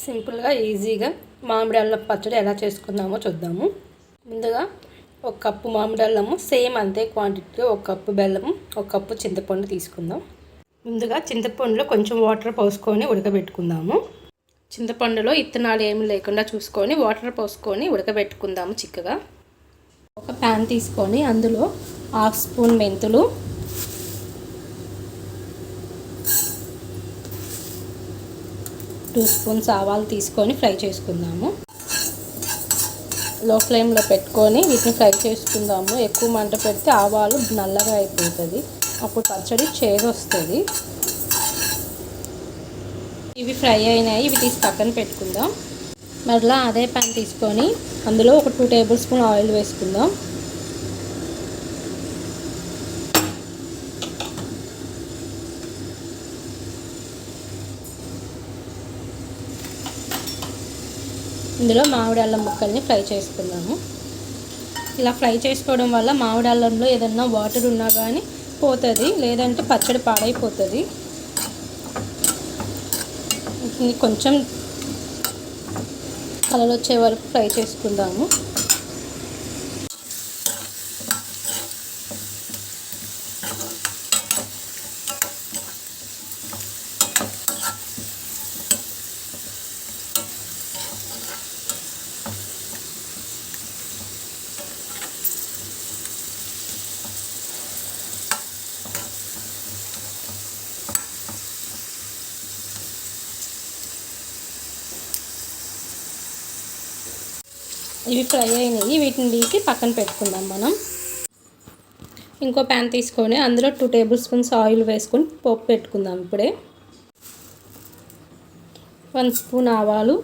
సింపుల్గా ఈజీగా మామిడి అల్లం పచ్చడి ఎలా చేసుకుందామో చూద్దాము. ముందుగా ఒక కప్పు మామిడి అల్లము, సేమ్ అంతే క్వాంటిటీలో ఒక కప్పు బెల్లము, ఒక కప్పు చింతపండు తీసుకుందాం. ముందుగా చింతపండులో కొంచెం వాటర్ పోసుకొని ఉడకబెట్టుకుందాము. చింతపండులో ఇత్తనాలు ఏమి లేకుండా చూసుకొని వాటర్ పోసుకొని ఉడకబెట్టుకుందాము చిక్కగా. ఒక ప్యాన్ తీసుకొని అందులో 1/2 స్పూన్ మెంతులు, 2 స్పూన్స్ ఆవాలు తీసుకొని ఫ్రై చేసుకుందాము. లో ఫ్లేమ్లో పెట్టుకొని వీటిని ఫ్రై చేసుకుందాము. ఎక్కువ మంట పెడితే ఆవాలు నల్లగా అయిపోతుంది, అప్పుడు పచ్చడి చేదు వస్తుంది. ఇవి ఫ్రై అయినాయి, ఇవి తీసి పక్కన పెట్టుకుందాం. మరలా అదే ప్యాన్ తీసుకొని అందులో ఒక 2 టేబుల్ స్పూన్ ఆయిల్ వేసుకుందాం. ఇందులో మామిడి అల్లం ముక్కల్ని ఫ్రై చేసుకుందాము. ఇలా ఫ్రై చేసుకోవడం వల్ల మామిడి అల్లంలో ఏదన్నా వాటర్ ఉన్నా కానీ పోతుంది, లేదంటే పచ్చడి పాడైపోతుంది. కొంచెం కలర్ వచ్చే వరకు ఫ్రై చేసుకుందాము. ఇవి ఫ్రై అయినాయి, వీటిని తీసి పక్కన పెట్టుకుందాం మనం. ఇంకో ప్యాన్ తీసుకొని అందులో 2 టేబుల్ స్పూన్స్ ఆయిల్ వేసుకొని పోపు పెట్టుకుందాం. ఇప్పుడే 1 స్పూన్ ఆవాలు,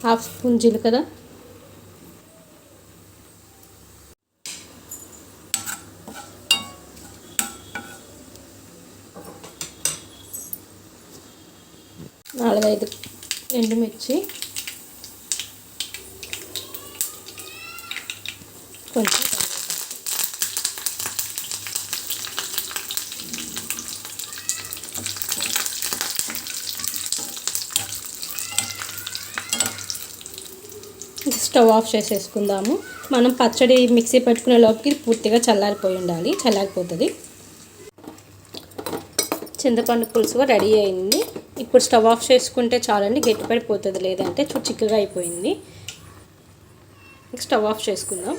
1/2 స్పూన్ జీలకర్ర, 4-5 ఎండుమిర్చి, కొంచెం స్టవ్ ఆఫ్ చేసేసుకుందాము. మనం పచ్చడి మిక్సీ పెట్టుకునే లోపుకి పూర్తిగా చల్లారిపోయి ఉండాలి, చల్లారిపోతుంది. చింతపండు పులుసు రెడీ అయింది. ఇప్పుడు స్టవ్ ఆఫ్ చేసుకుంటే చాలండి, గట్టిపడిపోతుంది, లేదంటే చిక్కగా అయిపోయింది. స్టవ్ ఆఫ్ చేసుకుందాం.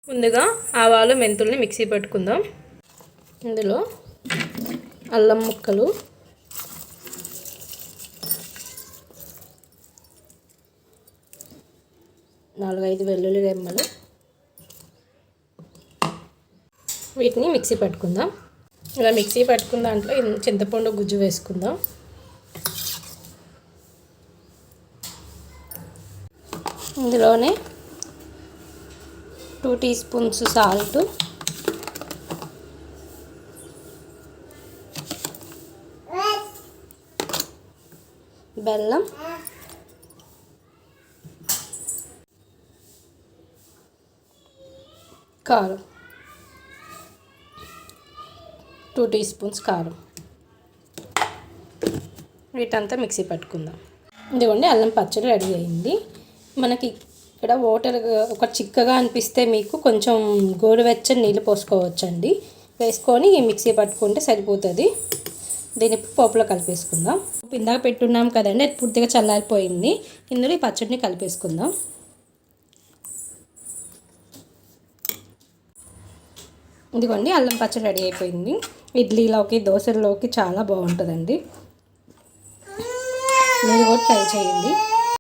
ముందుగా ఆవాలు మెంతుల్ని మిక్సీ పెట్టుకుందాం. ఇందులో అల్లం ముక్కలు, నాలుగైదు వెల్లుల్లి రెమ్మలు, వీటిని మిక్సీ పట్టుకుందాం. ఇలా మిక్సీ పట్టుకున్న దాంట్లో చింతపండు గుజ్జు వేసుకుందాం. ఇందులోనే 2 టీ స్పూన్స్ సాల్ట్, బెల్లం, కారం, 2 టీ స్పూన్స్ కారం, వీటంతా మిక్సీ పట్టుకుందాం. ఇదిగోండి అల్లం పచ్చడి రెడీ అయింది. మనకి ఇక్కడ వాటర్ ఒక చిక్కగా అనిపిస్తే మీకు కొంచెం గోరువెచ్చని నీళ్ళు పోసుకోవచ్చండి. వేసుకొని మిక్సీ పట్టుకుంటే సరిపోతుంది. దీన్ని పోపులో కలిపేసుకుందాం. ఇందాక పెట్టున్నాం కదండి, అది పూర్తిగా చల్లారిపోయింది. ఇందులో ఈ పచ్చడిని కలిపేసుకుందాం. ఇదిగోండి అల్లం పచ్చడి రెడీ అయిపోయింది. ఇడ్లీలోకి, దోశల్లోకి చాలా బాగుంటుందండి. మీరు కూడా ట్రై చేయండి.